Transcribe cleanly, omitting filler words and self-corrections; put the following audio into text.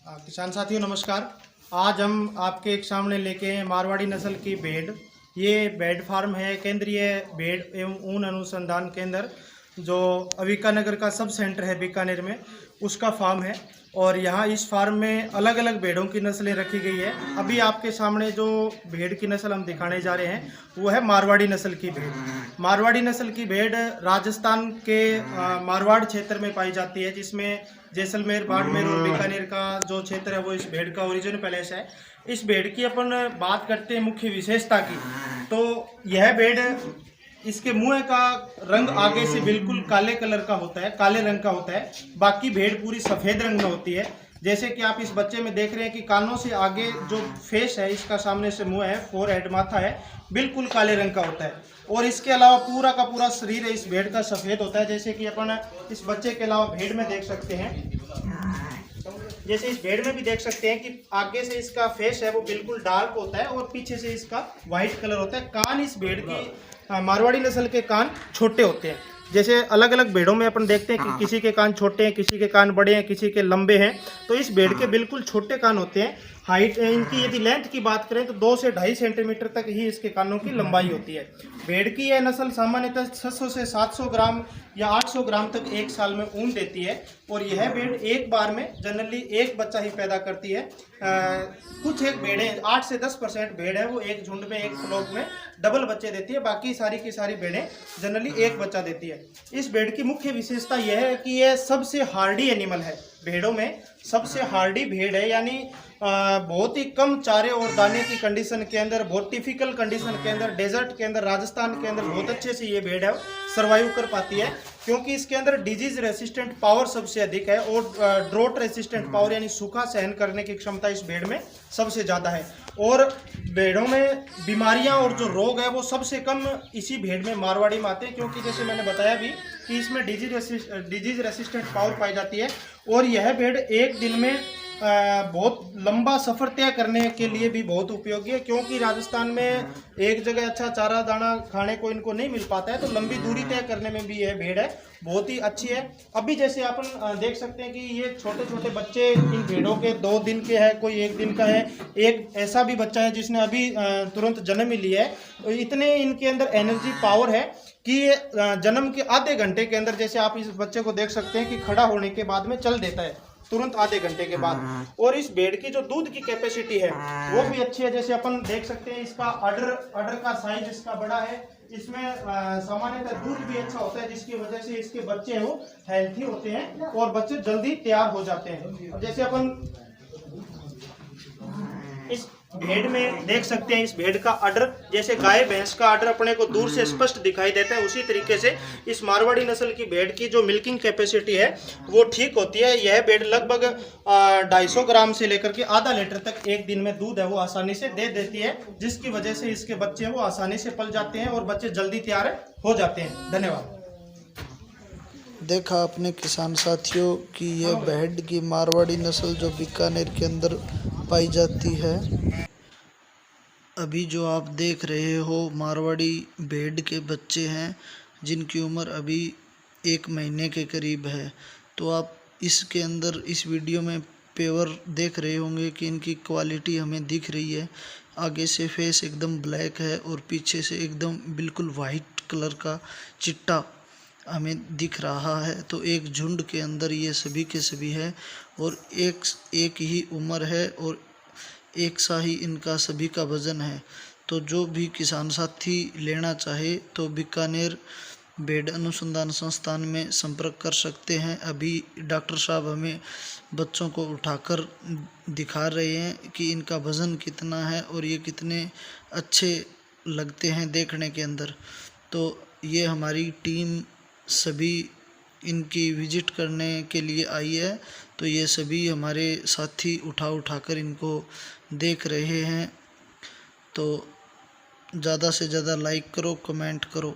किसान साथियों नमस्कार। आज हम आपके एक सामने लेके हैं मारवाड़ी नस्ल की भेड़। ये भेड़ फार्म है केंद्रीय भेड़ एवं ऊन अनुसंधान केंद्र, जो अविकानगर का सब सेंटर है बीकानेर में, उसका फार्म है। और यहाँ इस फार्म में अलग अलग भेड़ों की नस्लें रखी गई है। अभी आपके सामने जो भेड़ की नस्ल हम दिखाने जा रहे हैं वो है मारवाड़ी नस्ल की भेड़। मारवाड़ी नस्ल की भेड़ राजस्थान के मारवाड़ क्षेत्र में पाई जाती है, जिसमें जैसलमेर, बाड़मेर और बीकानेर का जो क्षेत्र है वो इस भेड़ का ओरिजिन पैलेस है। इस भेड़ की अपन बात करते हैं मुख्य विशेषता की, तो यह भेड़, इसके मुंह का रंग आगे से बिल्कुल काले कलर का होता है, काले रंग का होता है। बाकी भेड़ पूरी सफ़ेद रंग में होती है। जैसे कि आप इस बच्चे में देख रहे हैं कि कानों से आगे जो फेस है, इसका सामने से मुंह है, फोर हेड माथा है, बिल्कुल काले रंग का होता है। और इसके अलावा पूरा का पूरा शरीर इस भेड़ का सफ़ेद होता है। जैसे कि अपन इस बच्चे के अलावा भेड़ में देख सकते हैं, जैसे इस भेड़ में भी देख सकते हैं कि आगे से इसका फेस है वो बिल्कुल डार्क होता है और पीछे से इसका व्हाइट कलर होता है। कान इस भेड़ की, मारवाड़ी नस्ल के कान छोटे होते हैं। जैसे अलग अलग भेड़ों में अपन देखते हैं कि किसी के कान छोटे हैं, किसी के कान बड़े हैं, किसी के लंबे हैं, तो इस भेड़ के बिल्कुल छोटे कान होते हैं। हाइट इनकी यदि लेंथ की बात करें तो 2 से 2.5 सेंटीमीटर तक ही इसके कानों की लंबाई होती है। भेड़ की यह नस्ल सामान्यतः 600 से 700 ग्राम या 800 ग्राम तक एक साल में ऊन देती है। और यह भेड़ एक बार में जनरली एक बच्चा ही पैदा करती है। कुछ एक भेड़ें 8 से 10% भेड़ है वो एक झुंड में, एक फ्लॉक में डबल बच्चे देती है। बाकी सारी की सारी भेड़ें जनरली एक बच्चा देती है। इस भेड़ की मुख्य विशेषता यह है कि यह सबसे हार्डी एनिमल है। भेड़ों में सबसे हार्डी भेड़ है, यानी बहुत ही कम चारे और दाने की कंडीशन के अंदर, बहुत टिपिकल कंडीशन के अंदर, डेजर्ट के अंदर, राजस्थान के अंदर बहुत अच्छे से ये भेड़ है सर्वाइव कर पाती है, क्योंकि इसके अंदर डिजीज रेसिस्टेंट पावर सबसे अधिक है और ड्रोट रेसिस्टेंट पावर यानी सूखा सहन करने की क्षमता इस भेड़ में सबसे ज़्यादा है। और भेड़ों में बीमारियां और जो रोग है वो सबसे कम इसी भेड़ में, मारवाड़ी में आते हैं, क्योंकि जैसे मैंने बताया भी कि इसमें डिजीज रेसिस्टेंट पावर पाई जाती है। और यह भेड़ एक दिन में बहुत लंबा सफ़र तय करने के लिए भी बहुत उपयोगी है, क्योंकि राजस्थान में एक जगह अच्छा चारा दाना खाने को इनको नहीं मिल पाता है, तो लंबी दूरी तय करने में भी यह भेड़ है बहुत ही अच्छी है। अभी जैसे अपन देख सकते हैं कि ये छोटे छोटे बच्चे इन भेड़ों के 2 दिन के हैं, कोई 1 दिन का है, एक ऐसा भी बच्चा है जिसने अभी तुरंत जन्म ही लिया है। तो इतने इनके अंदर एनर्जी पावर है कि जन्म के आधे घंटे के अंदर, जैसे आप इस बच्चे को देख सकते हैं कि खड़ा होने के बाद में चल देता है तुरंत आधे घंटे के बाद। और इस भेड़ की जो दूध की कैपेसिटी है वो भी अच्छी है। जैसे अपन देख सकते हैं इसका अडर का साइज इसका बड़ा है, इसमें सामान्यतः दूध भी अच्छा होता है, जिसकी वजह से इसके बच्चे वो हेल्थी होते हैं और बच्चे जल्दी तैयार हो जाते हैं। अब जैसे अपन इस भेड़ में देख सकते हैं, इस भेड़ का अडर, जैसे गाय भैंस का अडर अपने को दूर से स्पष्ट दिखाई देता है, उसी तरीके से इस मारवाड़ी नस्ल की भेड़ की जो मिल्किंग कैपेसिटी है वो ठीक होती है। यह भेड़ लगभग 250 ग्राम से लेकर के आधा लीटर तक एक दिन में दूध है वो आसानी से दे देती है, जिसकी वजह से इसके बच्चे वो आसानी से पल जाते हैं और बच्चे जल्दी तैयार हो जाते हैं। धन्यवाद। देखा आपने किसान साथियों कि यह भेड़ की मारवाड़ी नस्ल जो बीकानेर के अंदर पाई जाती है। अभी जो आप देख रहे हो मारवाड़ी भेड़ के बच्चे हैं, जिनकी उम्र अभी 1 महीने के करीब है। तो आप इसके अंदर इस वीडियो में पेवर देख रहे होंगे कि इनकी क्वालिटी हमें दिख रही है। आगे से फेस एकदम ब्लैक है और पीछे से एकदम बिल्कुल वाइट कलर का चिट्टा हमें दिख रहा है। तो एक झुंड के अंदर ये सभी के सभी है और एक ही उम्र है और एक सा ही इनका सभी का वज़न है। तो जो भी किसान साथी लेना चाहे तो बीकानेर भेड़ अनुसंधान संस्थान में संपर्क कर सकते हैं। अभी डॉक्टर साहब हमें बच्चों को उठाकर दिखा रहे हैं कि इनका वज़न कितना है और ये कितने अच्छे लगते हैं देखने के अंदर। तो ये हमारी टीम सभी इनकी विजिट करने के लिए आई है, तो ये सभी हमारे साथी उठाकर इनको देख रहे हैं। तो ज़्यादा से ज़्यादा लाइक करो, कमेंट करो।